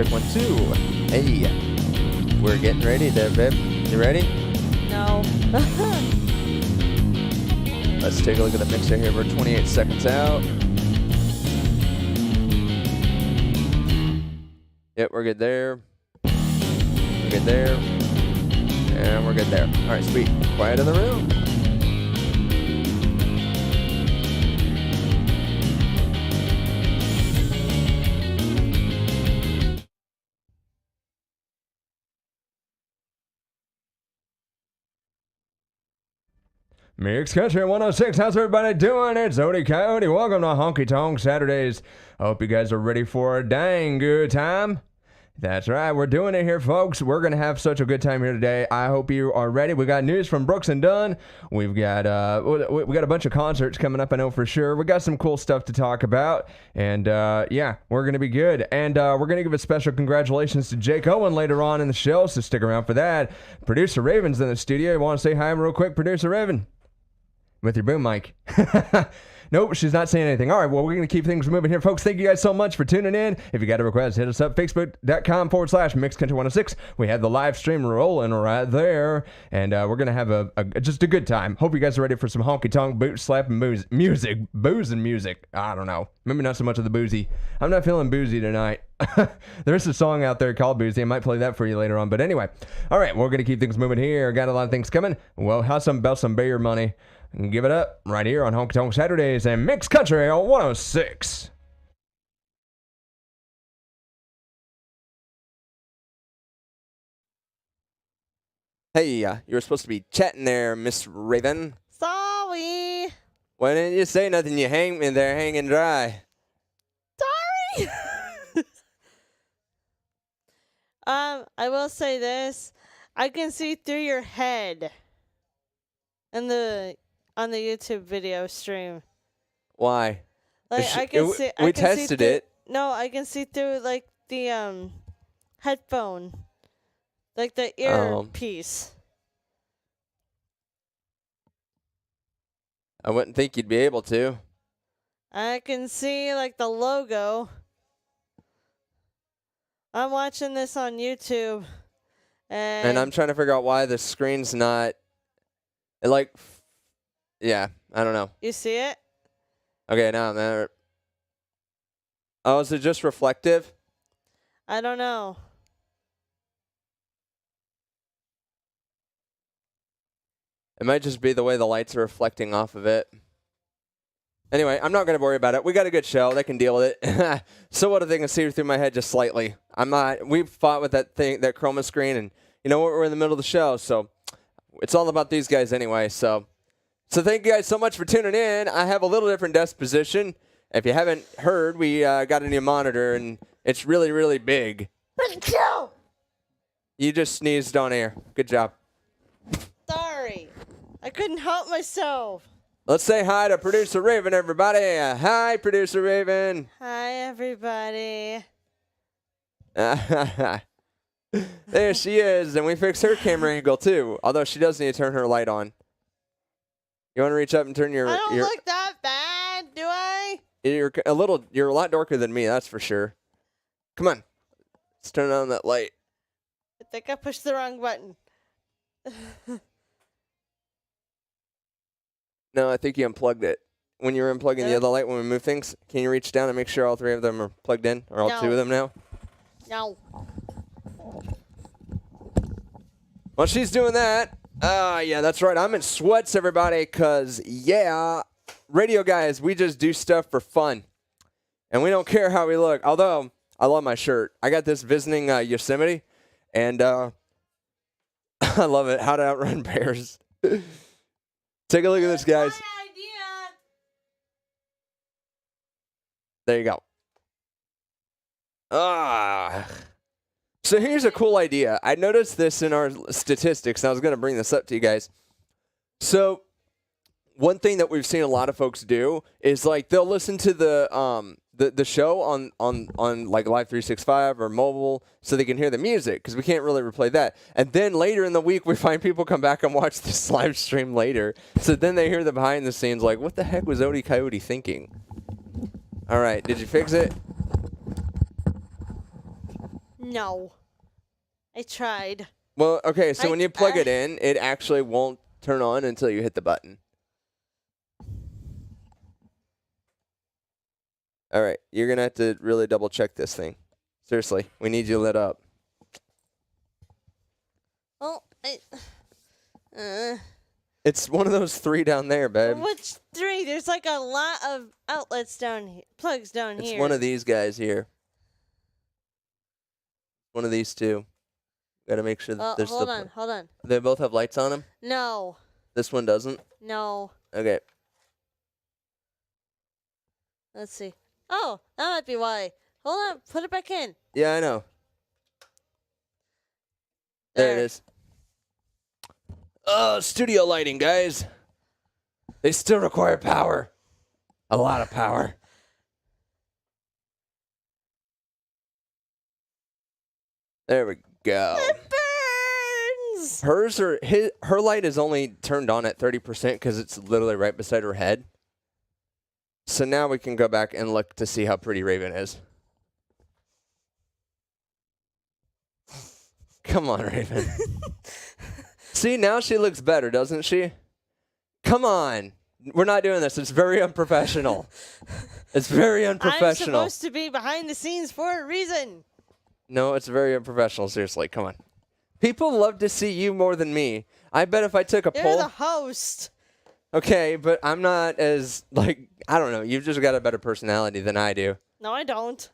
check 1, 2. Hey, we're getting ready there, babe. You ready? No. Let's take a look at the mixer here. We're 28 seconds out. Yep, we're good there. We're good there. And we're good there. All right, sweet. Quiet in the room. Mix Country 106, how's everybody doing? It's Odie Coyote. Welcome to Honky Tonk Saturdays. I hope you guys are ready for a dang good time. That's right, we're doing it here, folks. We're going to have such a good time here today. I hope you are ready. We got news from Brooks and Dunn. We've got we got a bunch of concerts coming up, I know for sure. We got some cool stuff to talk about. And yeah, we're going to be good. And we're going to give a special congratulations to Jake Owen later on in the show, so stick around for that. Producer Raven's in the studio. You want to say hi real quick, Producer Raven? With your boom mic. Nope, she's not saying anything. All right, well, we're going to keep things moving here, folks. Thank you guys so much for tuning in. If you got a request, hit us up, facebook.com/MixCountry106. We have the live stream rolling right there, and we're going to have just a good time. Hope you guys are ready for some honky-tonk, boot-slapping music, booze and music. I don't know. Maybe not so much of the boozy. I'm not feeling boozy tonight. There's a song out there called Boozy. I might play that for you later on. But anyway, all right, we're going to keep things moving here. Got a lot of things coming. Well, how's some about some beer money? And give it up right here on Honky Tonk Saturdays and Mix Country on 106. Hey, you were supposed to be chatting there, Miss Raven. Sorry. Why didn't you say nothing? You hang me there hanging dry. Sorry. I will say this. I can see through your head on the YouTube video stream. Why? Like I can see. We tested it. No, I can see through like the headphone, like the earpiece. I wouldn't think you'd be able to. I can see like the logo. I'm watching this on YouTube, and I'm trying to figure out why the screen's not. Yeah, I don't know. You see it? Okay, now I'm there. Oh, is it just reflective? I don't know. It might just be the way the lights are reflecting off of it. Anyway, I'm not going to worry about it. We got a good show. They can deal with it. So what if they can see through my head just slightly? We fought with that chroma screen, and you know what? We're in the middle of the show, so it's all about these guys anyway, so thank you guys so much for tuning in. I have a little different desk position. If you haven't heard, we got a new monitor, and it's really, really big. You just sneezed on air. Good job. Sorry. I couldn't help myself. Let's say hi to Producer Raven, everybody. Hi, Producer Raven. Hi, everybody. There she is, and we fixed her camera angle, too, although she does need to turn her light on. You want to reach up and turn your... I don't look that bad, do I? You're a lot darker than me, that's for sure. Come on. Let's turn on that light. I think I pushed the wrong button. No, I think you unplugged it. When you were unplugging the other light when we move things, can you reach down and make sure all three of them are plugged in? Or all two of them now? No. Well, she's doing that. Yeah, that's right. I'm in sweats, everybody, because, yeah, radio guys, we just do stuff for fun. And we don't care how we look. Although, I love my shirt. I got this visiting Yosemite, and I love it. How to outrun bears. Take a look at this, guys. My idea. There you go. So here's a cool idea. I noticed this in our statistics, and I was going to bring this up to you guys. So one thing that we've seen a lot of folks do is like they'll listen to the show on like Live 365 or mobile so they can hear the music because we can't really replay that. And then later in the week we find people come back and watch this live stream later. So then they hear the behind the scenes like, what the heck was Odie Coyote thinking? All right, did you fix it? No. I tried. Well, okay, so when you plug it in, it actually won't turn on until you hit the button. All right, you're going to have to really double check this thing. Seriously, we need you lit up. Well, It's one of those 3 down there, babe. which 3? There's like a lot of outlets down here, plugs down here. It's one of these guys here. One of these 2. Got to make sure that there's hold on. They both have lights on them? No. This one doesn't? No. Okay. Let's see. Oh, that might be why. Hold on, put it back in. Yeah, I know. There it is. Oh, studio lighting, guys. They still require power. A lot of power. There we go. It burns. Her light is only turned on at 30% because it's literally right beside her head. So now we can go back and look to see how pretty Raven is. Come on, Raven. See, now she looks better, doesn't she? Come on. We're not doing this. It's very unprofessional. It's very unprofessional. I'm supposed to be behind the scenes for a reason. No, it's very unprofessional. Seriously, come on. People love to see you more than me. I bet if I took a poll. You're the host. Okay, but I'm not as, like, I don't know. You've just got a better personality than I do. No, I don't.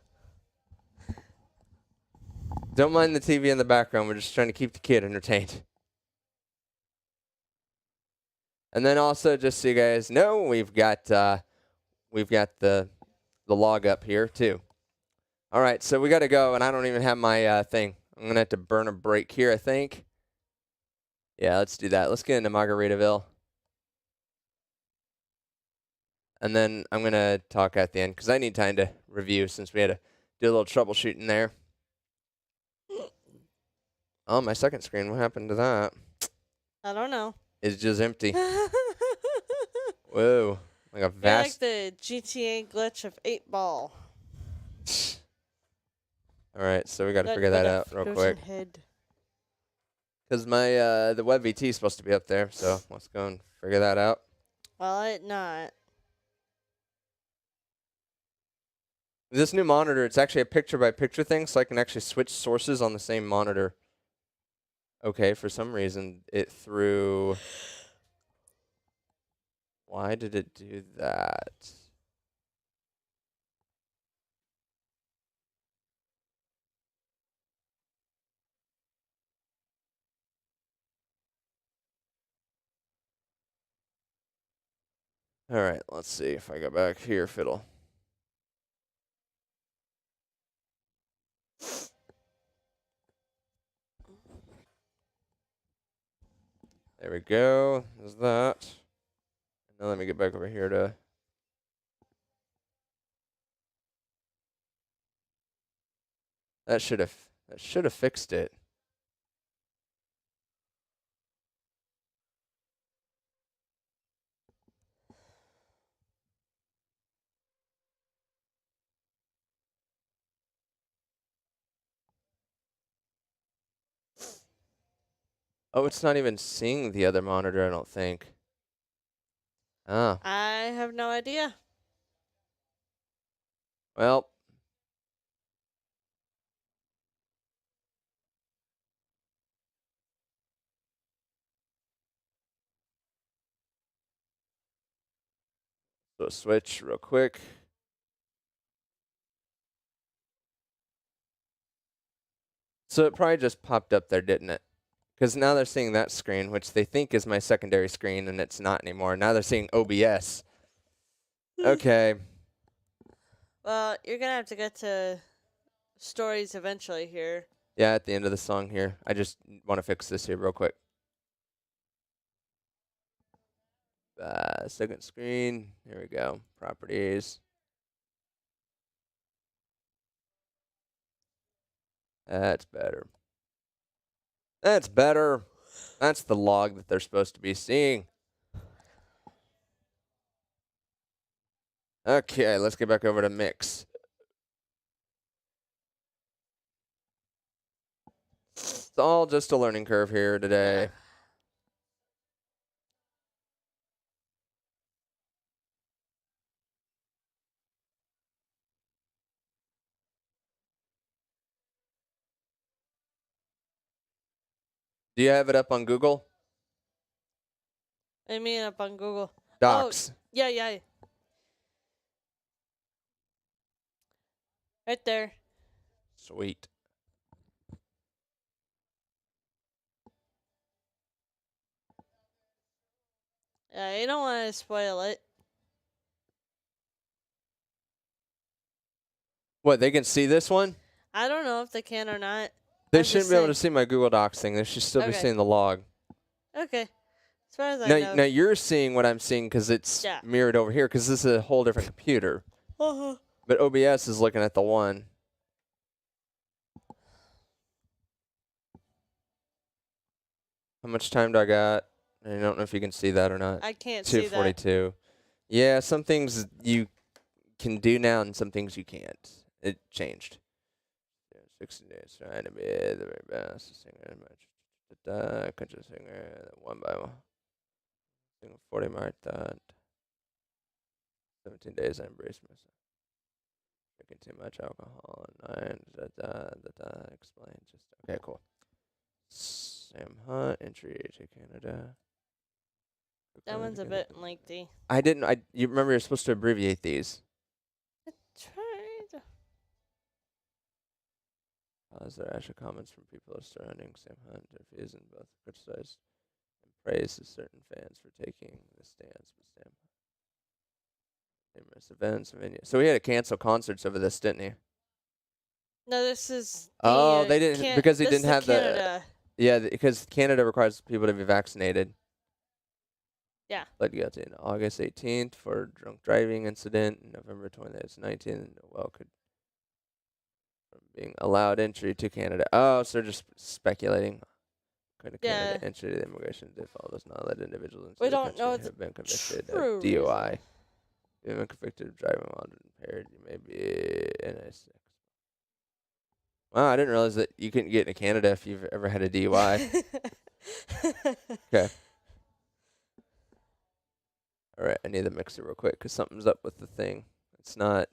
Don't mind the TV in the background. We're just trying to keep the kid entertained. And then also, just so you guys know, we've got the log up here too. All right, so we got to go, and I don't even have my thing. I'm gonna have to burn a break here, I think. Yeah, let's do that. Let's get into Margaritaville. And then I'm going to talk at the end because I need time to review since we had to do a little troubleshooting there. Oh, my second screen. What happened to that? I don't know. It's just empty. Whoa. Like a vast... Like the GTA glitch of 8-ball. All right, so we got to figure that out real quick. Because my the web VT is supposed to be up there, so let's go and figure that out. Well, it not. This new monitor, it's actually a picture-by-picture thing, so I can actually switch sources on the same monitor. Okay, for some reason, it threw... Why did it do that? All right, let's see if I go back here, if it'll... There we go. There's that. Now let me get back over here to... That should have fixed it. Oh, it's not even seeing the other monitor, I don't think. Oh. I have no idea. Well. So switch real quick. So it probably just popped up there, didn't it? Because now they're seeing that screen, which they think is my secondary screen, and it's not anymore. Now they're seeing OBS. Okay. Well, you're going to have to get to stories eventually here. Yeah, at the end of the song here. I just want to fix this here real quick. Second screen. Here we go. Properties. That's better. That's better. That's the log that they're supposed to be seeing. Okay, let's get back over to mix. It's all just a learning curve here today. Do you have it up on Google? I mean, up on Google. Docs. Oh, yeah. Right there. Sweet. Yeah, you don't want to spoil it. What, they can see this one? I don't know if they can or not. They I'm shouldn't just be able to saying. see my Google Docs thing. They should still be Okay. seeing the log. Okay. As far as I Now, know. now you're seeing what I'm seeing because it's Yeah. mirrored over here because this is a whole different computer. Uh-huh. But OBS is looking at the one. How much time do I got? I don't know if you can see that or not. I can't see that. 2:42. Yeah, some things you can do now and some things you can't. It changed. 60 days trying to be the very best singer. Country singer, one by one. 40 marathon. 17 days I embraced myself. Drinking too much alcohol. 9. Explain. Just okay, cool. Sam Hunt, entry to Canada. That one's a bit lengthy. I didn't. You remember you're supposed to abbreviate these. I tried. There are actually comments from people surrounding Sam Hunt. If he isn't both criticized and praised as certain fans for taking the stance with Sam Hunt. Numerous events and venues. So he had to cancel concerts over this, didn't he? No, this is. Oh, they didn't because he this didn't is have Canada. Yeah, because Canada requires people to be vaccinated. Yeah. Pled guilty on August 18th for drunk driving incident. November 19th. Well, could from being allowed entry to Canada. Oh, so they're just speculating. Canada entry to the immigration did follow does not let individuals into We the don't country know who the have been convicted true of DUI. If you've been convicted of driving while impaired, you may be in a 6. Wow, I didn't realize that you couldn't get into Canada if you've ever had a DUI. Okay. All right, I need the mixer real quick because something's up with the thing. It's not.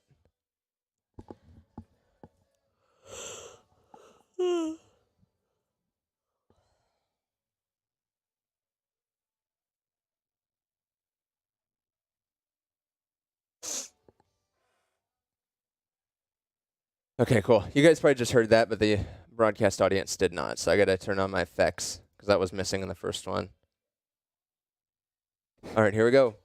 Okay, cool. You guys probably just heard that, but the broadcast audience did not. So I got to turn on my effects because that was missing in the first one. All right, here we go.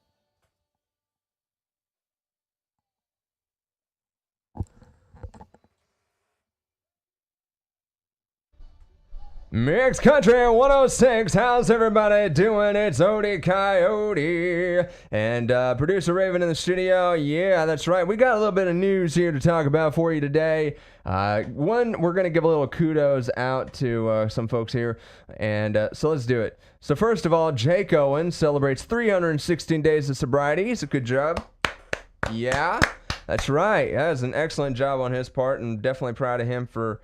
Mixed Country 106, how's everybody doing? It's Odie Coyote and producer Raven in the studio. Yeah, that's right. We got a little bit of news here to talk about for you today. One, we're going to give a little kudos out to some folks here, and so let's do it. So first of all, Jake Owen celebrates 316 days of sobriety. He's a good job. Yeah, that's right. That was an excellent job on his part, and definitely proud of him for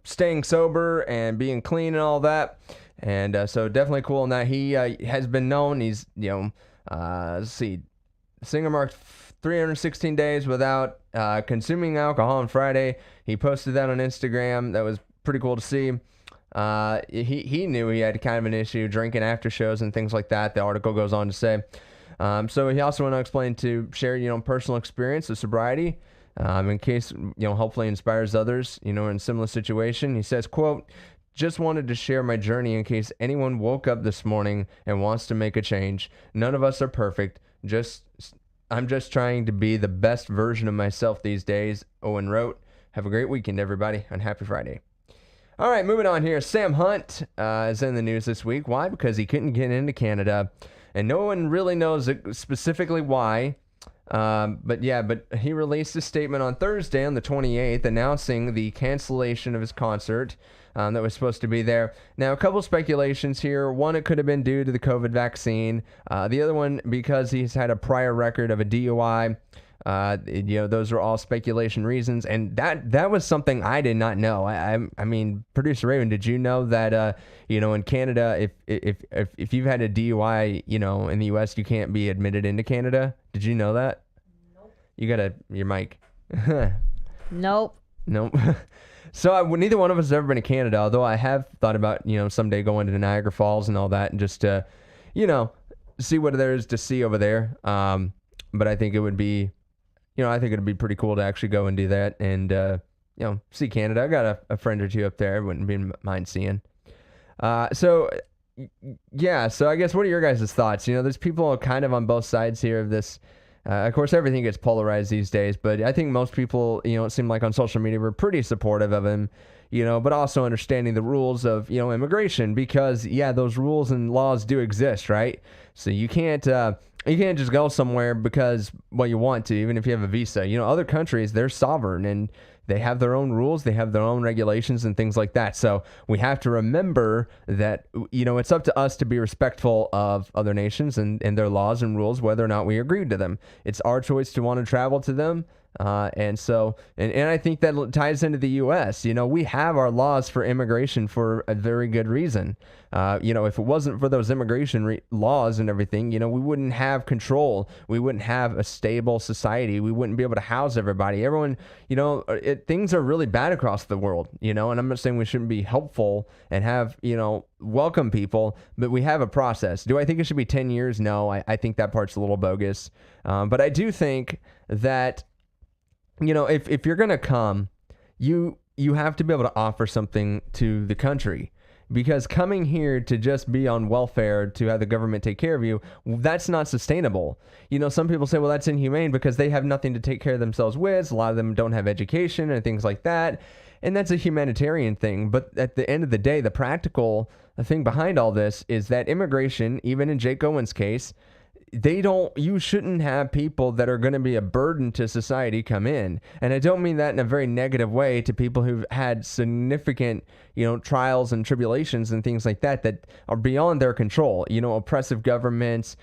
staying sober and being clean and all that. And so definitely cool in that he has been known. He's, let's see, singer marked 316 days without consuming alcohol on Friday. He posted that on Instagram. That was pretty cool to see. He knew he had kind of an issue drinking after shows and things like that. The article goes on to say. So he also went to share, personal experience of sobriety. In case, hopefully inspires others, in similar situation. He says, quote, just wanted to share my journey in case anyone woke up this morning and wants to make a change. None of us are perfect. I'm just trying to be the best version of myself these days, Owen wrote. Have a great weekend, everybody, and happy Friday. All right, moving on here. Sam Hunt is in the news this week. Why? Because he couldn't get into Canada, and no one really knows specifically why. But he released a statement on Thursday on the 28th announcing the cancellation of his concert that was supposed to be there. Now, a couple speculations here. One, it could have been due to the COVID vaccine. The other one, because he's had a prior record of a DUI. Those are all speculation reasons, and that was something I did not know. I mean, producer Raven, did you know that in Canada, if you've had a DUI, in the U.S., you can't be admitted into Canada? Did you know that? Nope. You got your mic. Nope. Nope. So neither one of us has ever been to Canada, although I have thought about, someday going to Niagara Falls and all that, and just to, see what there is to see over there. But I think it would be, I think it'd be pretty cool to actually go and do that and, see Canada. I got a friend or two up there I wouldn't mind seeing. So I guess what are your guys' thoughts? There's people kind of on both sides here of this. Of course, everything gets polarized these days, but I think most people, it seemed like on social media were pretty supportive of him, but also understanding the rules of, immigration because, those rules and laws do exist, right? So you can't just go somewhere because, you want to, even if you have a visa. Other countries, they're sovereign and they have their own rules, they have their own regulations and things like that. So we have to remember that, it's up to us to be respectful of other nations and their laws and rules, whether or not we agree to them. It's our choice to want to travel to them. And I think that ties into the U.S. We have our laws for immigration for a very good reason. If it wasn't for those immigration laws and everything, we wouldn't have control. We wouldn't have a stable society. We wouldn't be able to house everybody. Everyone, things are really bad across the world, and I'm not saying we shouldn't be helpful and have, welcome people, but we have a process. Do I think it should be 10 years? No, I think that part's a little bogus. But I do think that, if you're going to come, you have to be able to offer something to the country, because coming here to just be on welfare, to have the government take care of you, that's not sustainable. Some people say, well, that's inhumane because they have nothing to take care of themselves with. A lot of them don't have education and things like that. And that's a humanitarian thing. But at the end of the day, the practical thing behind all this is that immigration, even in Jake Owen's case, you shouldn't have people that are going to be a burden to society come in. And I don't mean that in a very negative way to people who've had significant, trials and tribulations and things like that are beyond their control. Oppressive governments,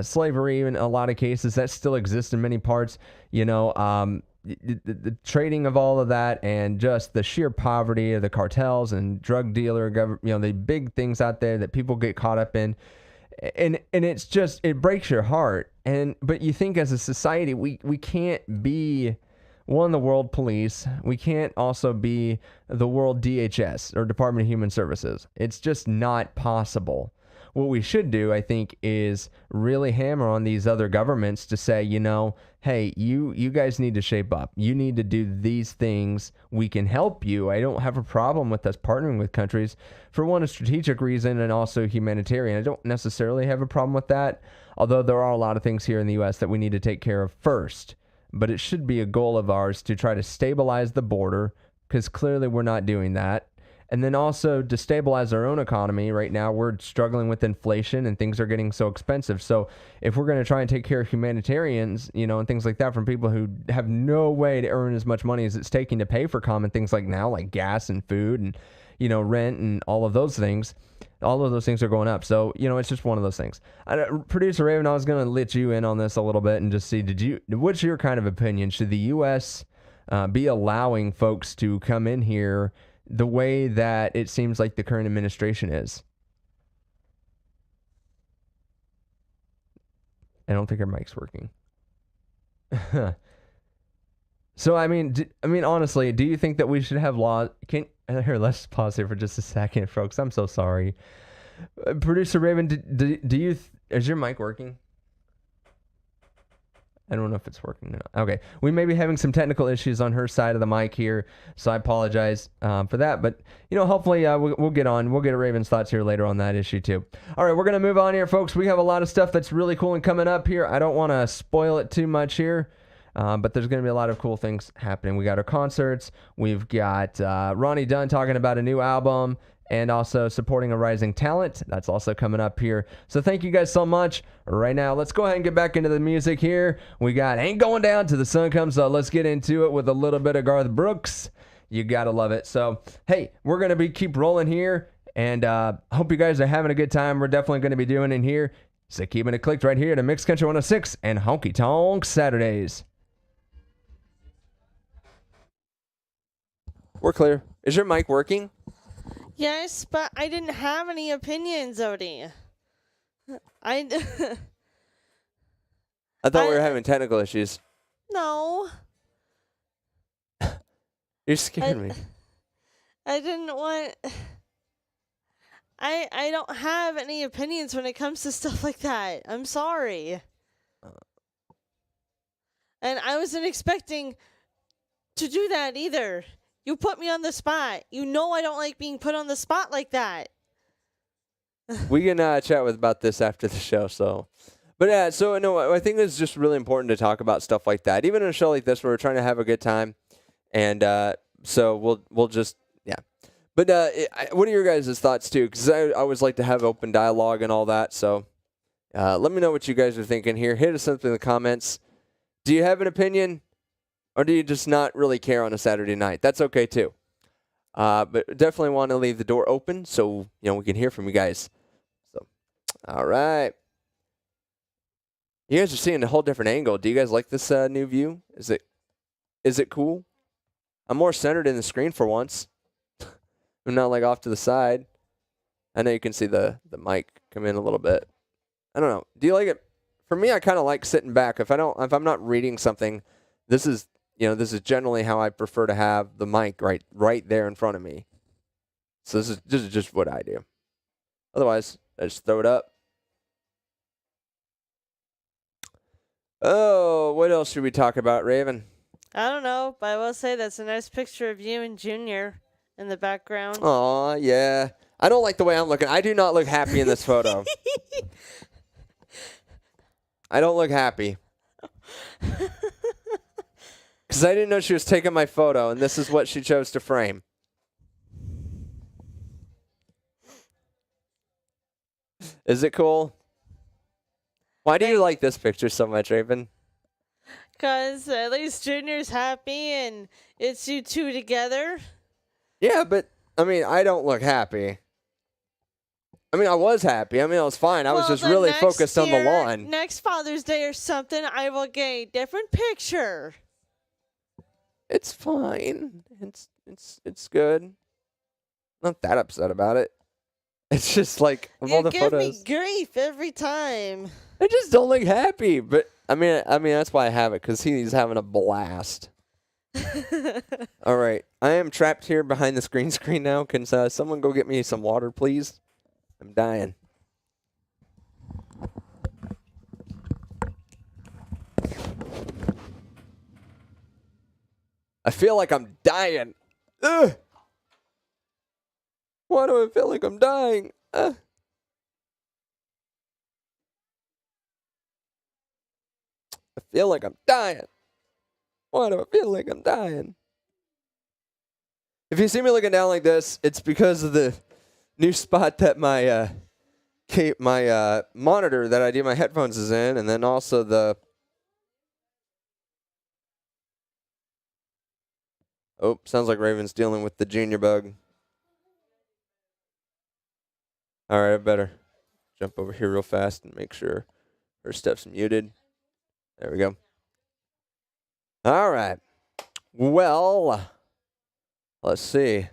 slavery in a lot of cases that still exists in many parts, the trading of all of that, and just the sheer poverty of the cartels and drug dealer, the big things out there that people get caught up in. And it's just, it breaks your heart. But you think as a society, we can't be the world police. We can't also be the world DHS or Department of Human Services. It's just not possible. What we should do, I think, is really hammer on these other governments to say, hey, you guys need to shape up. You need to do these things. We can help you. I don't have a problem with us partnering with countries for a strategic reason and also humanitarian. I don't necessarily have a problem with that, although there are a lot of things here in the U.S. that we need to take care of first. But it should be a goal of ours to try to stabilize the border, because clearly we're not doing that. And then also to stabilize our own economy. Right now, we're struggling with inflation and things are getting so expensive. So if we're going to try and take care of humanitarians, and things like that from people who have no way to earn as much money as it's taking to pay for common things like gas and food and, rent and all of those things are going up. So, it's just one of those things. Producer Raven, I was going to let you in on this a little bit and just see, what's your kind of opinion? Should the U.S. Be allowing folks to come in here the way that it seems like the current administration is? I don't think our mic's working. So, honestly, do you think that we should have laws? Here, let's pause here for just a second, folks. I'm so sorry. Producer Raven, is your mic working? I don't know if it's working or not. Okay. We may be having some technical issues on her side of the mic here, so I apologize for that. But, hopefully we'll get on. We'll get Raven's thoughts here later on that issue too. All right, we're going to move on here, folks. We have a lot of stuff that's really cool and coming up here. I don't want to spoil it too much here, but there's going to be a lot of cool things happening. We got our concerts. We've got Ronnie Dunn talking about a new album, and also supporting a rising talent. That's also coming up here. So thank you guys so much. Right now, let's go ahead and get back into the music here. We got Ain't Going Down Till the Sun Comes Up. Let's get into it with a little bit of Garth Brooks. You gotta love it. So, hey, we're gonna keep rolling here, and hope you guys are having a good time. We're definitely gonna be doing it here. So keeping it clicked right here to Mixed Country 106 and Honky Tonk Saturdays. We're clear. Is your mic working? Yes, but I didn't have any opinions, Odie. I I thought we were having technical issues. no. You're scaring me. I didn't want. I don't have any opinions when it comes to stuff like that. I'm sorry. And I wasn't expecting to do that either. You put me on the spot. You know I don't like being put on the spot like that. We can chat about this after the show. So, but yeah, so no, I think it's just really important to talk about stuff like that, even in a show like this where we're trying to have a good time, and so we'll just yeah. But what are your guys' thoughts too? Because I always like to have open dialogue and all that. So let me know what you guys are thinking here. Hit us up in the comments. Do you have an opinion, or do you just not really care on a Saturday night? That's okay too. But definitely want to leave the door open so we can hear from you guys. So, all right. You guys are seeing a whole different angle. Do you guys like this new view? Is it cool? I'm more centered in the screen for once. I'm not like off to the side. I know you can see the mic come in a little bit. I don't know. Do you like it? For me, I kind of like sitting back. If I'm not reading something, this is generally how I prefer to have the mic right there in front of me. So this is just what I do. Otherwise, I just throw it up. Oh, what else should we talk about, Raven? I don't know, but I will say that's a nice picture of you and Junior in the background. Aw, yeah. I don't like the way I'm looking. I do not look happy in this photo. I don't look happy. Because I didn't know she was taking my photo, and this is what she chose to frame. Is it cool? Why do you like this picture so much, Raven? Because at least Junior's happy and it's you two together. Yeah, but, I mean, I don't look happy. I mean, I was happy. I mean, I was fine. I was just really focused on the lawn. Next Father's Day or something, I will get a different picture. It's fine. It's good. Not that upset about it. It's just like of all the photos. You give me grief every time. I just don't look happy. But I mean that's why I have it, because he's having a blast. All right, I am trapped here behind the green screen now. Can someone go get me some water, please? I'm dying. I feel like I'm dying. Ugh. Why do I feel like I'm dying? I feel like I'm dying. Why do I feel like I'm dying? If you see me looking down like this, it's because of the new spot that my monitor that I do my headphones is in, and then also the... Oh, sounds like Raven's dealing with the junior bug. All right, I better jump over here real fast and make sure her stuff's muted. There we go. All right. Well, let's see.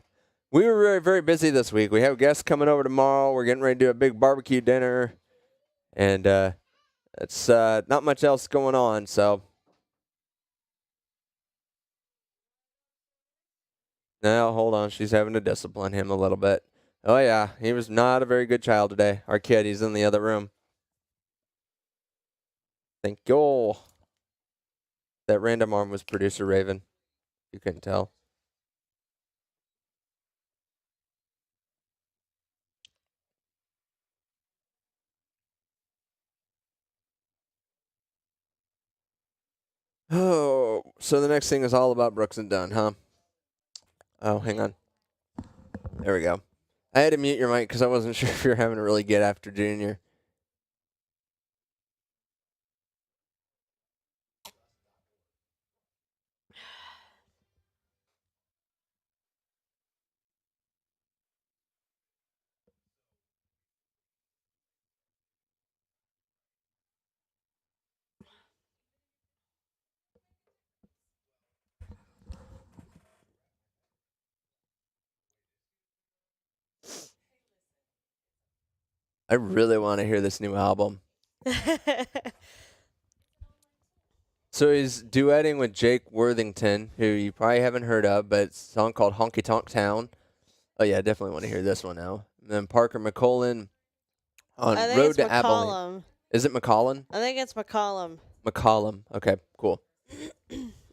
We were very, very busy this week. We have guests coming over tomorrow. We're getting ready to do a big barbecue dinner. And it's not much else going on, so. Now, hold on. She's having to discipline him a little bit. Oh, yeah. He was not a very good child today. Our kid, he's in the other room. Thank you. That random arm was producer Raven. You couldn't tell. Oh, so the next thing is all about Brooks and Dunn, huh? Oh, hang on. There we go. I had to mute your mic because I wasn't sure if you were having to really get after Junior. I really want to hear this new album. So he's duetting with Jake Worthington, who you probably haven't heard of, but it's a song called Honky Tonk Town. Oh, yeah, I definitely want to hear this one now. And then Parker McCollin on I think Road it's to Abilene. McCollum. Is it McCollin? I think it's McCollum. McCollum. Okay, cool.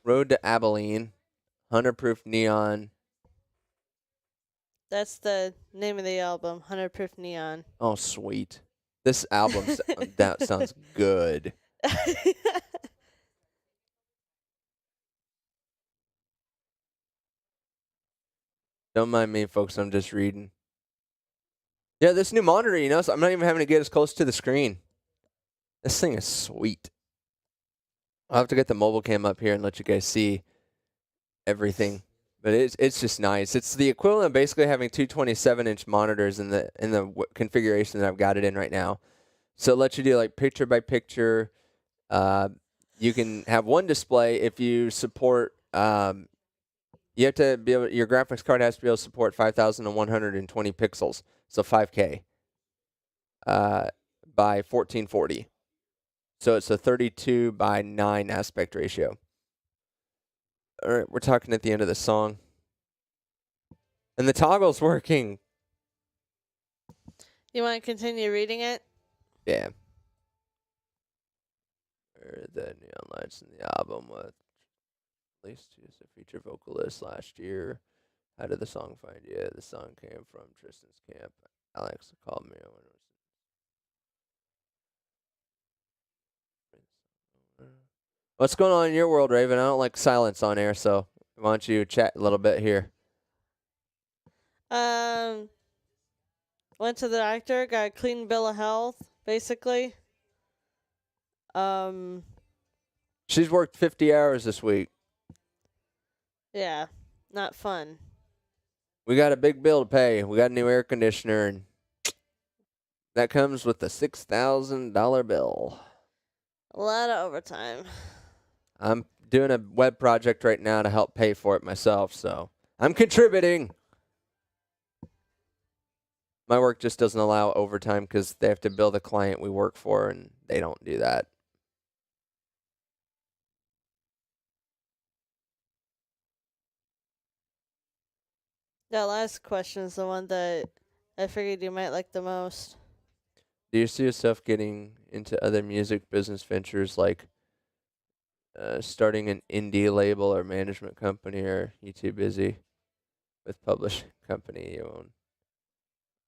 Road to Abilene, 100 Proof Neon. That's the name of the album, 100 Proof Neon. Oh, sweet. This album, that sounds good. Don't mind me, folks. I'm just reading. Yeah, this new monitor, you know, so I'm not even having to get as close to the screen. This thing is sweet. I'll have to get the mobile cam up here and let you guys see everything. But it's just nice. It's the equivalent of basically having two 27-inch monitors in the configuration that I've got it in right now. So it lets you do like picture by picture. You can have one display if you support. You have to be able. Your graphics card has to be able to support 5,120 pixels, so 5K, by 1440. So it's a 32 by 9 aspect ratio. All right, we're talking at the end of the song. And the toggle's working. You want to continue reading it? Yeah. The neon lights in the album with released as a feature vocalist last year. How did the song find you? The song came from Tristan's camp. Alex called me when it was. What's going on in your world, Raven? I don't like silence on air, so why don't you chat a little bit here? Went to the doctor, got a clean bill of health, basically. She's worked 50 hours this week. Yeah, not fun. We got a big bill to pay. We got a new air conditioner, and that comes with a $6,000 bill. A lot of overtime. I'm doing a web project right now to help pay for it myself, so I'm contributing. My work just doesn't allow overtime because they have to bill the client we work for, and they don't do that. That last question is the one that I figured you might like the most. Do you see yourself getting into other music business ventures like starting an indie label or management company, or are you too busy with publishing company you own?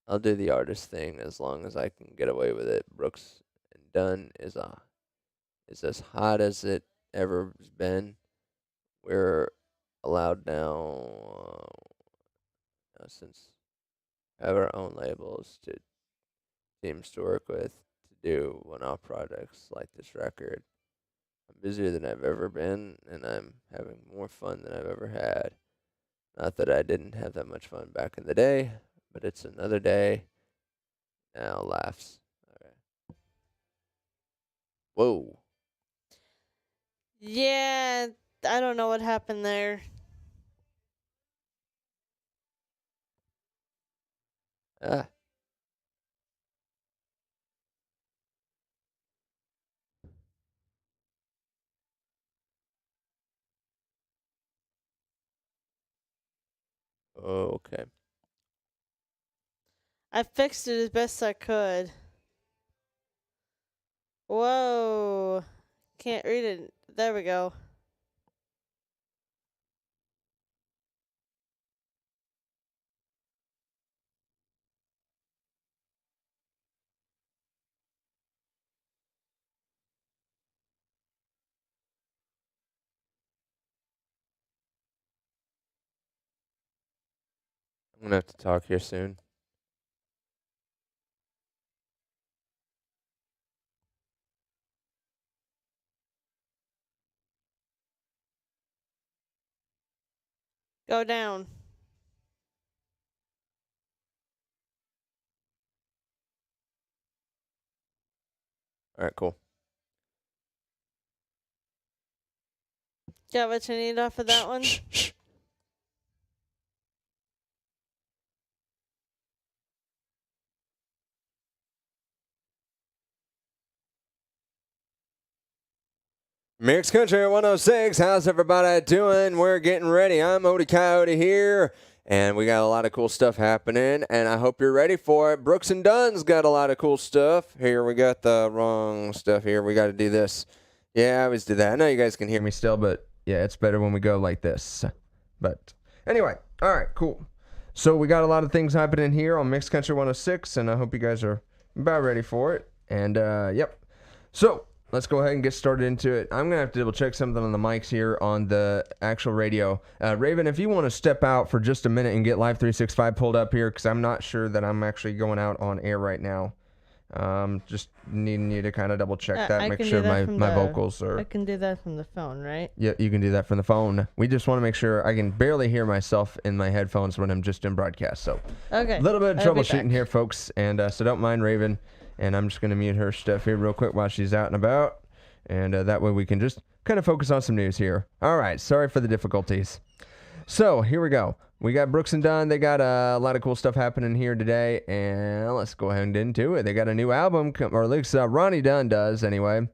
I'll do the artist thing as long as I can get away with it. Brooks and Dunn is as hot as it ever has been. We're allowed now, since we have our own labels to teams to work with to do one-off projects like this record. I'm busier than I've ever been, and I'm having more fun than I've ever had. Not that I didn't have that much fun back in the day, but it's another day. Now laughs. Okay. Whoa. Yeah, I don't know what happened there. Ah. Okay. I fixed it as best I could. Whoa. Can't read it. There we go. I'm gonna have to talk here soon. Go down. All right, cool. Got what you need off of that one? Shh. Mixed Country 106, how's everybody doing? We're getting ready. I'm Odie Coyote here, and we got a lot of cool stuff happening, and I hope you're ready for it. Brooks and Dunn's got a lot of cool stuff. Here, we got the wrong stuff here. We got to do this. Yeah, I always do that. I know you guys can hear me still, but yeah, it's better when we go like this. But anyway, all right, cool. So we got a lot of things happening here on Mixed Country 106, and I hope you guys are about ready for it. And, yep. So let's go ahead and get started into it. I'm going to have to double check something on the mics here on the actual radio. Raven, if you want to step out for just a minute and get Live 365 pulled up here, because I'm not sure that I'm actually going out on air right now. Just needing you to kind of double check that, make sure my vocals are... I can do that from the phone, right? Yeah, you can do that from the phone. We just want to make sure. I can barely hear myself in my headphones when I'm just in broadcast. So okay, a little bit of troubleshooting here, folks. And so don't mind Raven. And I'm just going to mute her stuff here real quick while she's out and about. And that way we can just kind of focus on some news here. All right, sorry for the difficulties. So here we go. We got Brooks and Dunn. They got a lot of cool stuff happening here today, and let's go ahead and get into it. They got a new album, or at least Ronnie Dunn does anyway,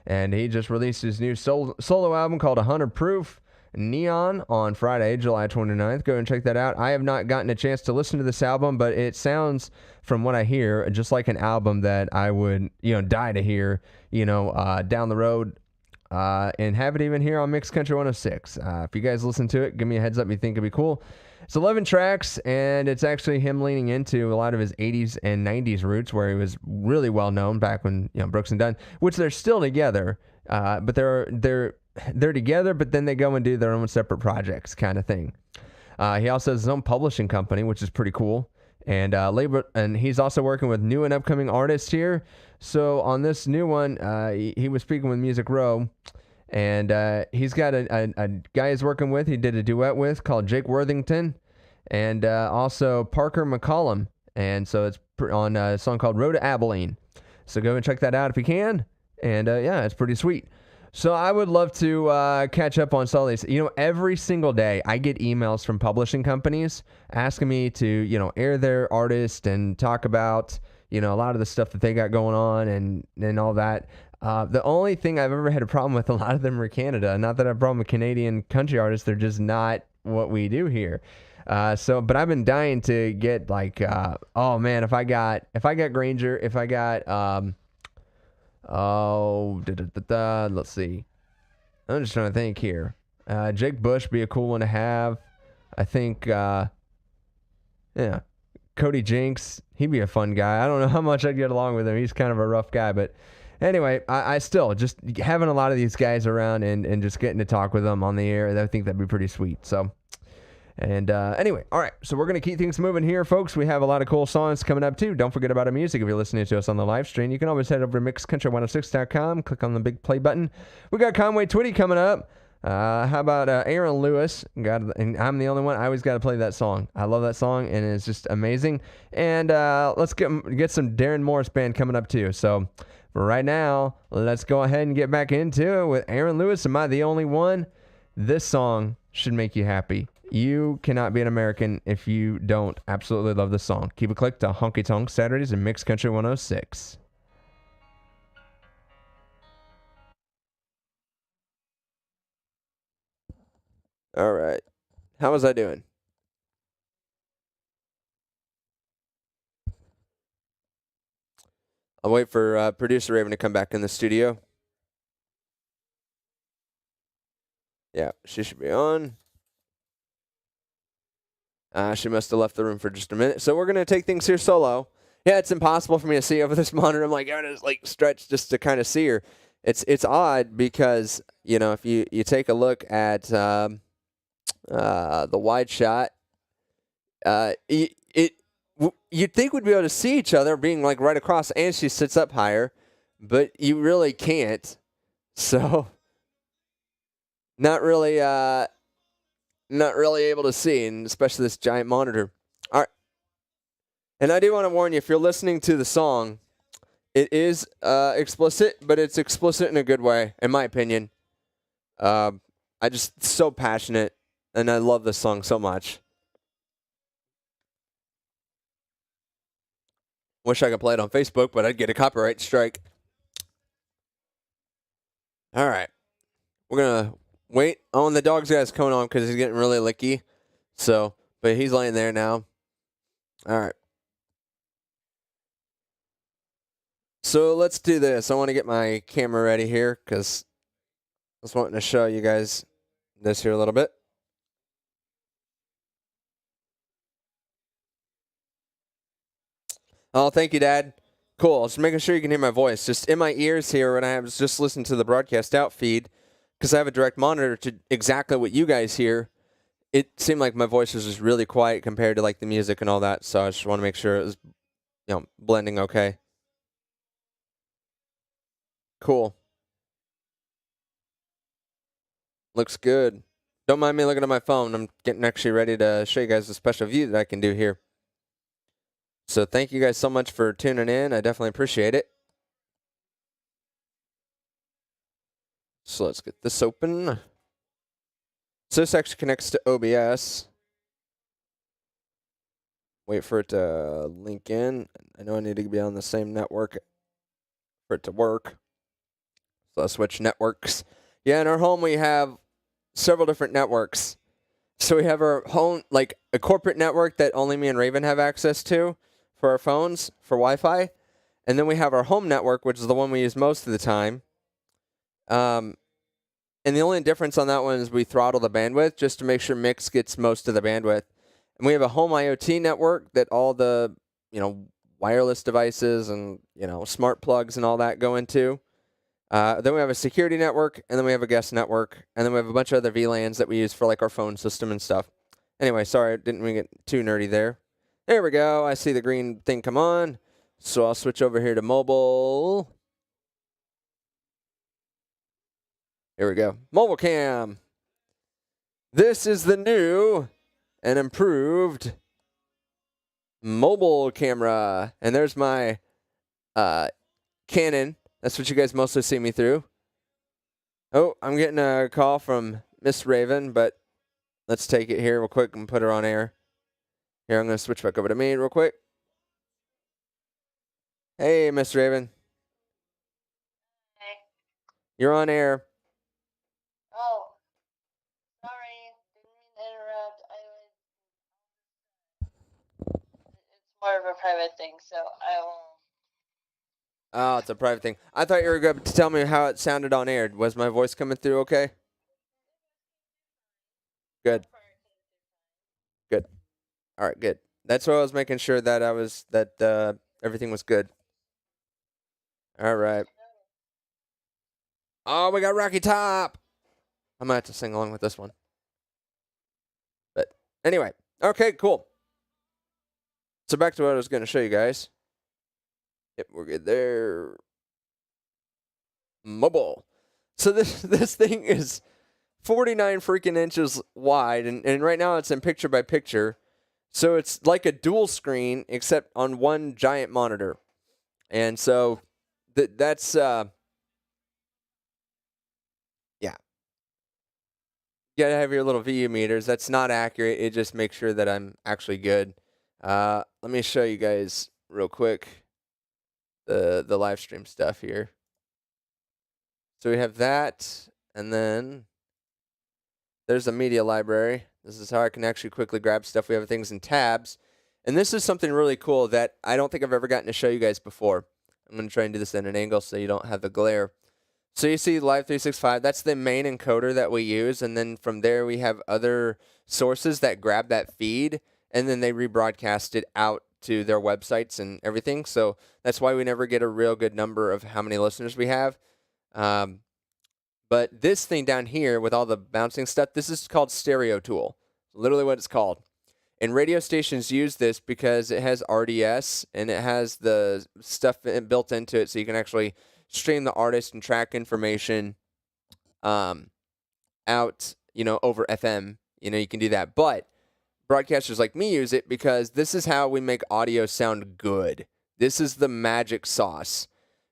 and he just released his new solo album called 100 Proof Neon on Friday, July 29th. Go and check that out. I have not gotten a chance to listen to this album, but it sounds, from what I hear, just like an album that I would, die to hear, down the road. And have it even here on Mixed Country 106. If you guys listen to it, give me a heads up you think it'd be cool. It's 11 tracks, and it's actually him leaning into a lot of his 80s and 90s roots, where he was really well known back when Brooks and Dunn, which they're still together, but they're together, but then they go and do their own separate projects, kind of thing. He also has his own publishing company, which is pretty cool, and and he's also working with new and upcoming artists here. So on this new one, he was speaking with Music Row. And he's got a guy he's working with, he did a duet with, called Jake Worthington, and also Parker McCollum. And so it's on a song called Road to Abilene. So go and check that out if you can. And yeah, it's pretty sweet. So I would love to catch up on some of these. Every single day I get emails from publishing companies asking me to, air their artist and talk about, a lot of the stuff that they got going on and all that. The only thing I've ever had a problem with, a lot of them are Canada. Not that I have a problem with Canadian country artists. They're just not what we do here. But I've been dying to get oh man, if I got Granger, if I got, let's see. I'm just trying to think here. Jake Bush be a cool one to have. I think, yeah. Cody Jinks, he'd be a fun guy. I don't know how much I'd get along with him. He's kind of a rough guy, but anyway, I still just having a lot of these guys around and just getting to talk with them on the air, I think that'd be pretty sweet. So, and anyway, all right. So we're going to keep things moving here, folks. We have a lot of cool songs coming up, too. Don't forget about our music. If you're listening to us on the live stream, you can always head over to mixcountry106.com, click on the big play button. We got Conway Twitty coming up. How about Aaron Lewis? And I'm the only one. I always got to play that song. I love that song, and it's just amazing. And let's get some Darren Morris Band coming up, too. So for right now, let's go ahead and get back into it with Aaron Lewis. Am I the only one? This song should make you happy. You cannot be an American if you don't absolutely love this song. Keep it clicked to Honky Tonk Saturdays in Mixed Country 106. All right. How was I doing? I'll wait for producer Raven to come back in the studio. Yeah, she should be on. She must have left the room for just a minute. So we're going to take things here solo. Yeah, it's impossible for me to see over this monitor. I'm like, I gotta stretch just to kind of see her. It's odd because, if you take a look at the wide shot, you'd think we'd be able to see each other being right across, and she sits up higher, but you really can't. So not really able to see, and especially this giant monitor. All right. And I do want to warn you, if you're listening to the song, it is explicit, but it's explicit in a good way, in my opinion. I just so passionate, and I love this song so much. Wish I could play it on Facebook, but I'd get a copyright strike. All right. we're going to wait. Oh, and the dog's got his cone on because he's getting really licky. So, but he's laying there now. All right. So let's do this. I want to get my camera ready here because I was wanting to show you guys this here a little bit. Oh, thank you, Dad. Cool. Just making sure you can hear my voice. Just in my ears here when I was just listening to the broadcast out feed, because I have a direct monitor to exactly what you guys hear. It seemed like my voice was just really quiet compared to like the music and all that. So I just want to make sure it was, blending okay. Cool. Looks good. Don't mind me looking at my phone. I'm getting actually ready to show you guys a special view that I can do here. So thank you guys so much for tuning in. I definitely appreciate it. So let's get this open. So this actually connects to OBS. Wait for it to link in. I know I need to be on the same network for it to work. So I'll switch networks. Yeah, in our home we have several different networks. So we have our home, like a corporate network that only me and Raven have access to for our phones, for Wi-Fi. And then we have our home network, which is the one we use most of the time. And the only difference on that one is we throttle the bandwidth just to make sure Mix gets most of the bandwidth. And we have a home IoT network that all the, wireless devices and, smart plugs and all that go into. Then we have a security network, and then we have a guest network, and then we have a bunch of other VLANs that we use for like our phone system and stuff. Anyway, sorry, didn't we get too nerdy there. There we go. I see the green thing come on. So I'll switch over here to mobile. Here we go. Mobile cam. This is the new and improved mobile camera. And there's my Canon. That's what you guys mostly see me through. Oh, I'm getting a call from Miss Raven, but let's take it here real quick and put her on air. Here, I'm going to switch back over to me real quick. Hey, Miss Raven. Hey. You're on air. Oh, sorry. Didn't mean to interrupt. It's more of a private thing, so I won't. Oh, it's a private thing. I thought you were going to tell me how it sounded on air. Was my voice coming through okay? Good. Good. All right, good. That's what I was making sure that everything was good. All right. Oh, we got Rocky Top. I might have to sing along with this one. But anyway, okay, cool. So back to what I was going to show you guys. Yep, we're good there. Mobile. So this thing is 49 freaking inches wide, and right now it's in picture by picture. So it's like a dual screen, except on one giant monitor. And so that's yeah. You gotta have your little VU meters. That's not accurate. It just makes sure that I'm actually good. Let me show you guys real quick the live stream stuff here. So we have that, and then there's a media library. This is how I can actually quickly grab stuff. We have things in tabs. And this is something really cool that I don't think I've ever gotten to show you guys before. I'm going to try and do this at an angle so you don't have the glare. So you see Live 365, that's the main encoder that we use. And then from there we have other sources that grab that feed, and then they rebroadcast it out to their websites and everything. So that's why we never get a real good number of how many listeners we have. But this thing down here with all the bouncing stuff, this is called Stereo Tool. Literally what it's called. And radio stations use this because it has RDS and it has the stuff built into it so you can actually stream the artist and track information out, over FM. You can do that. But broadcasters like me use it because this is how we make audio sound good. This is the magic sauce.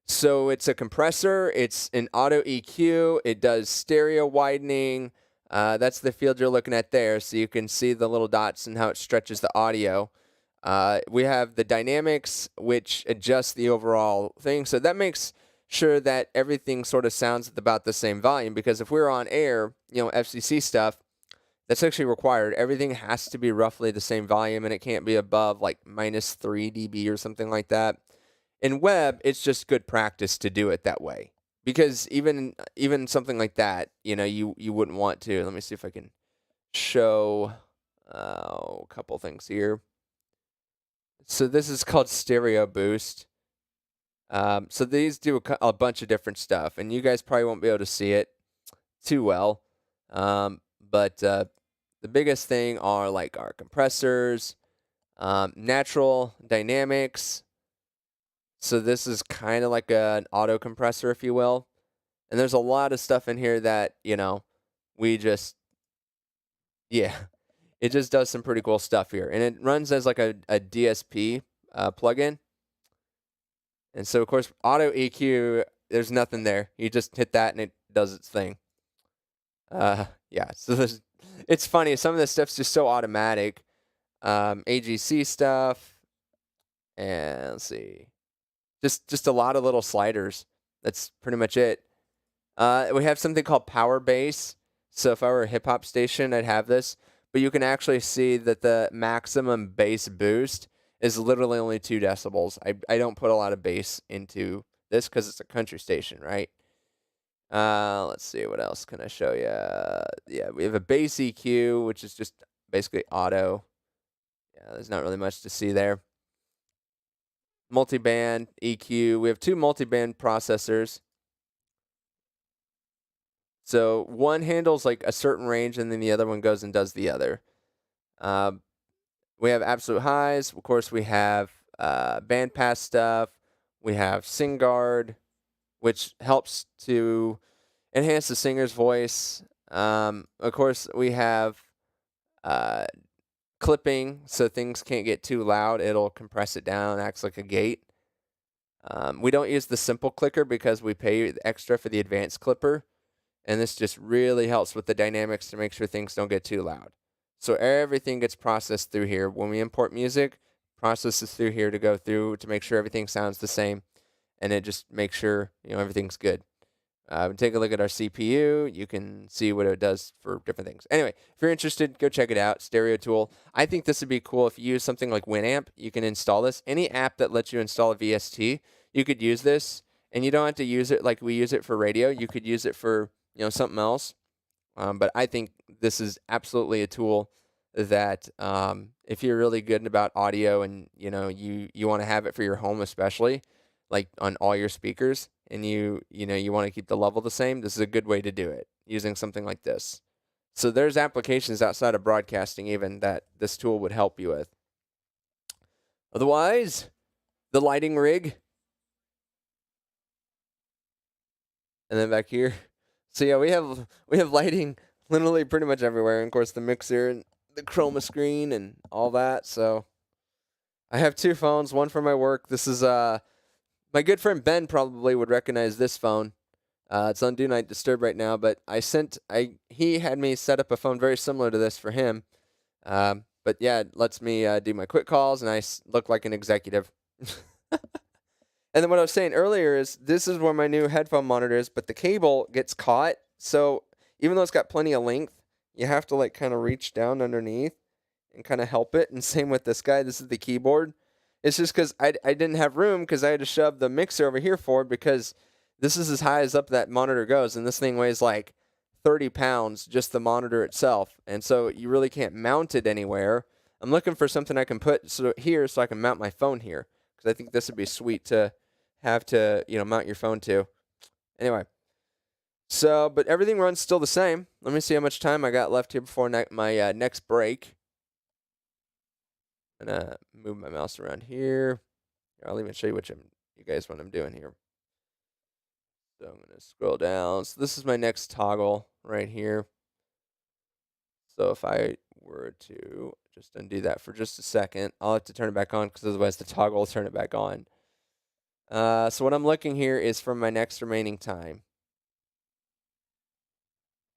So it's a compressor, it's an auto EQ, it does stereo widening. That's the field you're looking at there, so you can see the little dots and how it stretches the audio. We have the dynamics, which adjusts the overall thing. So that makes sure that everything sort of sounds at about the same volume, because if we're on air, FCC stuff, that's actually required. Everything has to be roughly the same volume, and it can't be above like -3 dB or something like that. In web, it's just good practice to do it that way, because even something like that, you wouldn't want to. Let me see if I can show a couple things here. So this is called Stereo Boost. So these do a bunch of different stuff, and you guys probably won't be able to see it too well. But the biggest thing are like our compressors, natural dynamics. So this is kind of like an auto compressor, if you will. And there's a lot of stuff in here that, we just, yeah, it just does some pretty cool stuff here. And it runs as like a DSP plugin. And so, of course, auto EQ, there's nothing there. You just hit that and it does its thing. Yeah, so it's funny. Some of this stuff's just so automatic. AGC stuff. And let's see. Just a lot of little sliders. That's pretty much it. We have something called Power Bass. So if I were a hip-hop station, I'd have this. But you can actually see that the maximum bass boost is literally only 2 decibels. I don't put a lot of bass into this because it's a country station, right? Let's see, what else can I show you? Yeah, we have a bass EQ, which is just basically auto. Yeah, there's not really much to see there. Multiband EQ. We have 2 multiband processors. So one handles like a certain range, and then the other one goes and does the other. We have absolute highs. Of course, we have bandpass stuff. We have SingGuard, which helps to enhance the singer's voice. Of course, we have clipping, so things can't get too loud. It'll compress it down, acts like a gate. We don't use the simple clicker because we pay extra for the advanced clipper. And this just really helps with the dynamics to make sure things don't get too loud. So everything gets processed through here. When we import music, processes through here to go through to make sure everything sounds the same. And it just makes sure, everything's good. Take a look at our CPU. You can see what it does for different things. Anyway, if you're interested, go check it out. Stereo Tool. I think this would be cool if you use something like Winamp. You can install this. Any app that lets you install a VST, you could use this. And you don't have to use it like we use it for radio. You could use it for something else. But I think this is absolutely a tool that if you're really good about audio and you want to have it for your home, especially like on all your speakers, and you want to keep the level the same, this is a good way to do it using something like this. So there's applications outside of broadcasting even that this tool would help you with. Otherwise, the lighting rig. And then back here. So yeah, we have lighting literally pretty much everywhere. And of course the mixer and the chroma screen and all that. So I have 2 phones, one for my work. This is my good friend Ben probably would recognize this phone. It's on Do Not Disturb right now, but he had me set up a phone very similar to this for him. But yeah, it lets me do my quick calls, and I look like an executive. And then what I was saying earlier is this is where my new headphone monitor is, but the cable gets caught. So even though it's got plenty of length, you have to like kind of reach down underneath and kind of help it. And same with this guy. This is the keyboard. It's just because I didn't have room because I had to shove the mixer over here forward because this is as high as up that monitor goes. And this thing weighs like 30 pounds, just the monitor itself. And so you really can't mount it anywhere. I'm looking for something I can put here so I can mount my phone here. Because I think this would be sweet to have to, mount your phone to. Anyway. So, but everything runs still the same. Let me see how much time I got left here before my next break. I'm going to move my mouse around here. I'll even show you you guys what I'm doing here. So I'm going to scroll down. So this is my next toggle right here. So if I were to just undo that for just a second, I'll have to turn it back on because otherwise the toggle will turn it back on. So what I'm looking here is from my next remaining time.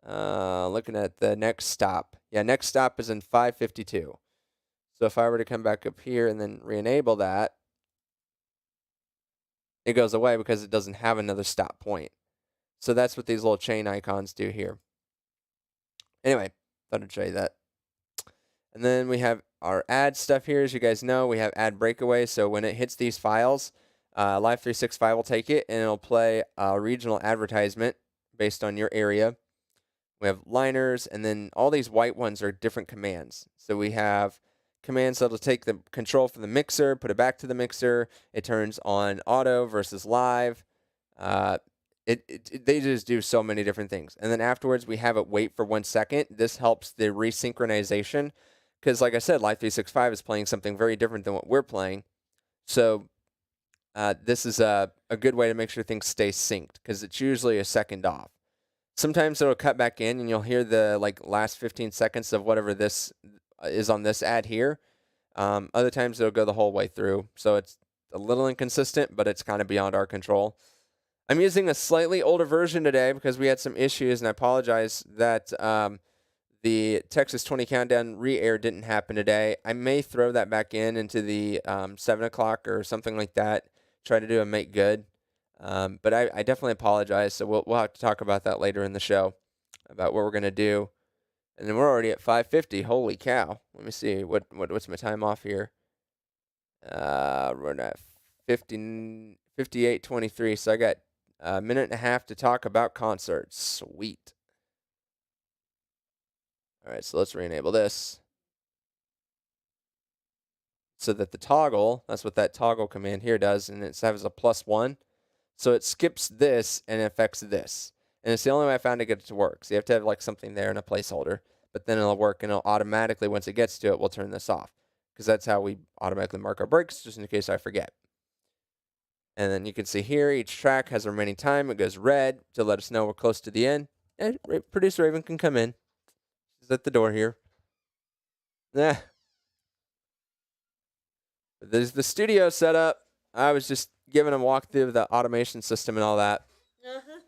Looking at the next stop. Yeah, next stop is in 5:52. So if I were to come back up here and then re-enable that, it goes away because it doesn't have another stop point. So that's what these little chain icons do here. Anyway, thought I'd show you that. And then we have our ad stuff here. As you guys know, we have ad breakaway. So when it hits these files, Live 365 will take it and it'll play a regional advertisement based on your area. We have liners, and then all these white ones are different commands. So we have commands that'll take the control from the mixer, put it back to the mixer. It turns on auto versus live. They just do so many different things. And then afterwards, we have it wait for 1 second. This helps the resynchronization because, like I said, Live 365 is playing something very different than what we're playing. So this is a good way to make sure things stay synced because it's usually a second off. Sometimes it'll cut back in and you'll hear the last 15 seconds of whatever this is on this ad here. Other times it'll go the whole way through. So it's a little inconsistent, but it's kind of beyond our control. I'm using a slightly older version today because we had some issues, and I apologize that the Texas 20 Countdown re-air didn't happen today. I may throw that back into the 7 o'clock or something like that, try to do a make good. But I definitely apologize, so we'll have to talk about that later in the show, about what we're going to do. And then we're already at 5:50. Holy cow. Let me see. What's my time off here? We're at 58:23, so I got a minute and a half to talk about concerts. Sweet. All right, so let's re-enable this. So that the toggle, that's what that toggle command here does, and it has a +1. So it skips this and it affects this. And it's the only way I found to get it to work. So you have to have something there and a placeholder. But then it'll work and it'll automatically, once it gets to it, we'll turn this off. Because that's how we automatically mark our breaks, just in case I forget. And then you can see here, each track has a remaining time. It goes red to let us know we're close to the end. And producer Raven can come in. She's at the door here. Yeah. There's the studio setup. I was just giving a walkthrough of the automation system and all that. Uh-huh.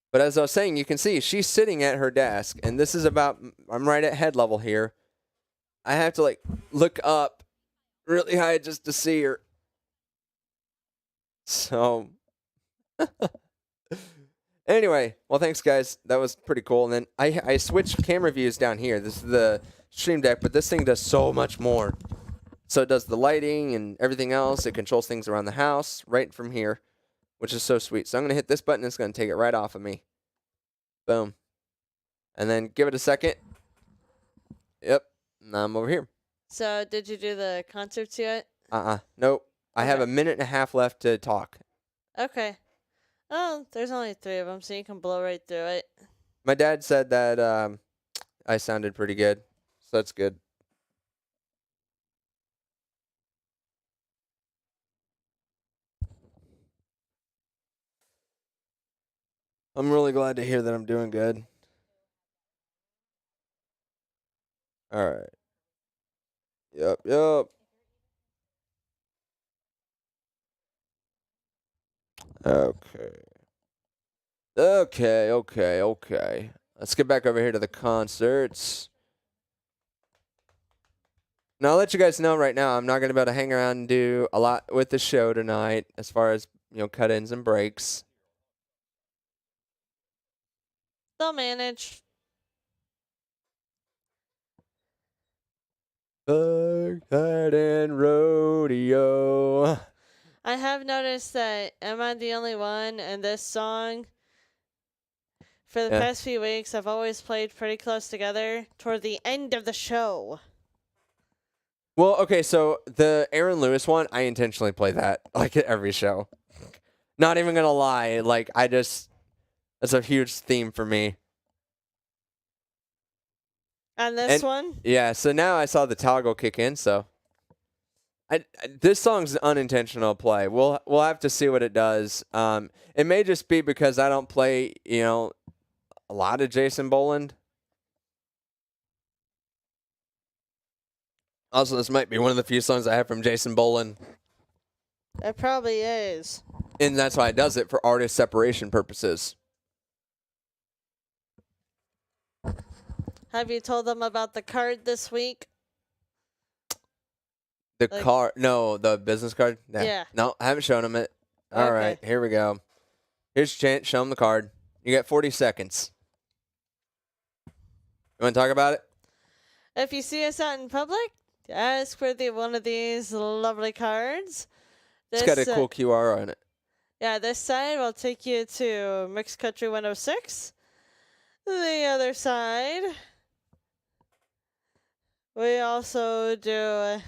But as I was saying, you can see she's sitting at her desk, and this is about, I'm right at head level here. I have to look up really high just to see her. So, anyway, well, thanks, guys. That was pretty cool. And then I switched camera views down here. This is the Stream Deck, but this thing does so much more. So it does the lighting and everything else. It controls things around the house right from here, which is so sweet. So I'm going to hit this button. It's going to take it right off of me. Boom. And then give it a second. Yep. Now I'm over here. So did you do the concerts yet? Nope. I have Okay. a minute and a half left to talk. Okay. Oh, there's only 3 of them, so you can blow right through it. My dad said that I sounded pretty good. So that's good. I'm really glad to hear that I'm doing good. All right. Yep. Okay. Let's get back over here to the concerts. Now, I'll let you guys know right now, I'm not going to be able to hang around and do a lot with the show tonight as far as, cut-ins and breaks. They'll manage. Cut-in rodeo. I have noticed that am I the only one in this song? For the past few weeks, I've always played pretty close together toward the end of the show. Well, okay, so the Aaron Lewis one, I intentionally play that at every show. Not even gonna lie, that's a huge theme for me. And this one? Yeah, so now I saw the toggle kick in, so this song's an unintentional play. We'll have to see what it does. It may just be because I don't play, a lot of Jason Boland. Also, this might be one of the few songs I have from Jason Boland. It probably is. And that's why it does it, for artist separation purposes. Have you told them about the card this week? The Like- card? No, the business card? Yeah. No, I haven't shown him it. All right, here we go. Here's your chance. Show him the card. You got 40 seconds. You want to talk about it? If you see us out in public, ask for one of these lovely cards. It's got a cool QR on it. Yeah, this side will take you to Mixed Country 106. The other side, we also do,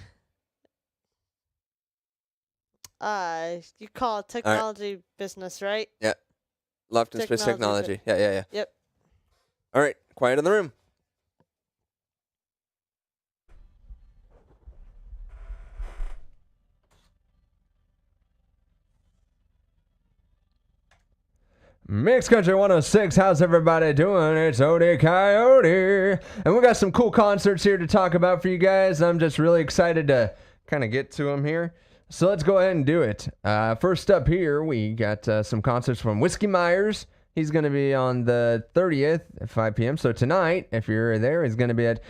you call it technology business, right? Yeah. Left and space technology. Yeah. Yep. All right, quiet in the room. Mixed Country 106, how's everybody doing? It's Odie Coyote. And we got some cool concerts here to talk about for you guys. I'm just really excited to kind of get to them here. So let's go ahead and do it. First up here, we got some concerts from Whiskey Myers. He's going to be on the 30th at 5 p.m. So tonight, if you're there, he's going to be at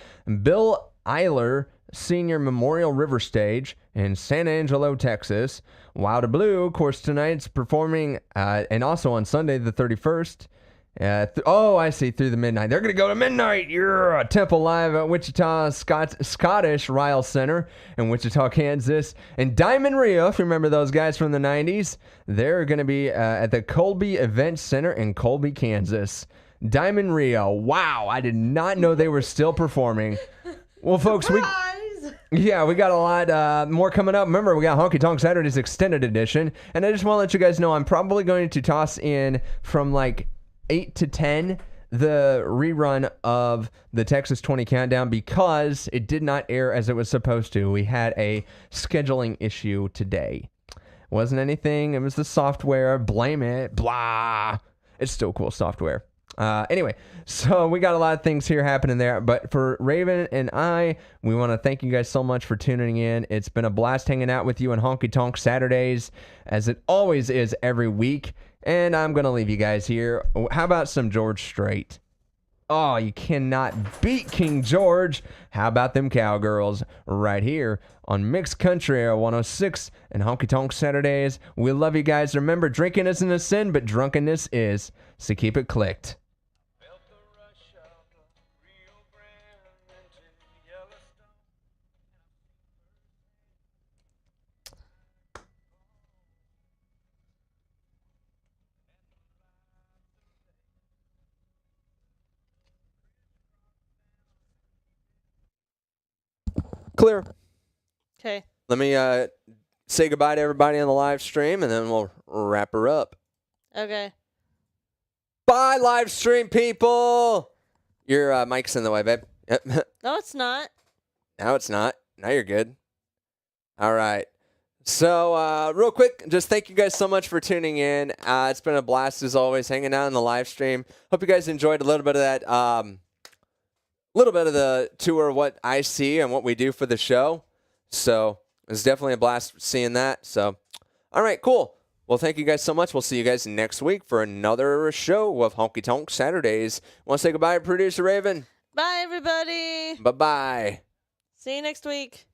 Bill Eiler Senior Memorial River Stage in San Angelo, Texas. Wild Blue, of course, tonight's performing, and also on Sunday the 31st. I see, through the midnight. They're going to go to midnight. You're a Temple Live at Wichita Scottish Ryle Center in Wichita, Kansas. And Diamond Rio, if you remember those guys from the 90s, they're going to be at the Colby Event Center in Colby, Kansas. Diamond Rio. Wow, I did not know they were still performing. Well, folks, we got a lot more coming up. Remember, we got Honky Tonk Saturdays Extended Edition. And I just want to let you guys know I'm probably going to toss in from like 8 to 10 the rerun of the Texas 20 Countdown because it did not air as it was supposed to. We had a scheduling issue today. Wasn't anything. It was the software. Blame it. Blah. It's still cool software. Anyway, so we got a lot of things here happening there, but for Raven and I, we want to thank you guys so much for tuning in. It's been a blast hanging out with you on Honky Tonk Saturdays, as it always is every week, and I'm going to leave you guys here. How about some George Strait? Oh, you cannot beat King George. How about them Cowgirls right here on Mixed Country 106 and Honky Tonk Saturdays. We love you guys. Remember, drinking isn't a sin, but drunkenness is, so keep it clicked. Clear. Okay. Let me say goodbye to everybody on the live stream, and then we'll wrap her up. Okay. Bye, live stream people. Your mic's in the way, babe. Yep. No, it's not. Now it's not. Now you're good. All right. So real quick, just thank you guys so much for tuning in. It's been a blast as always, hanging out in the live stream. Hope you guys enjoyed a little bit of that. Little bit of the tour, what I see and what we do for the show. So it's definitely a blast seeing that. So, all right, cool. Well, thank you guys so much. We'll see you guys next week for another show of Honky Tonk Saturdays. Want to say goodbye, producer Raven? Bye, everybody. Bye-bye. See you next week.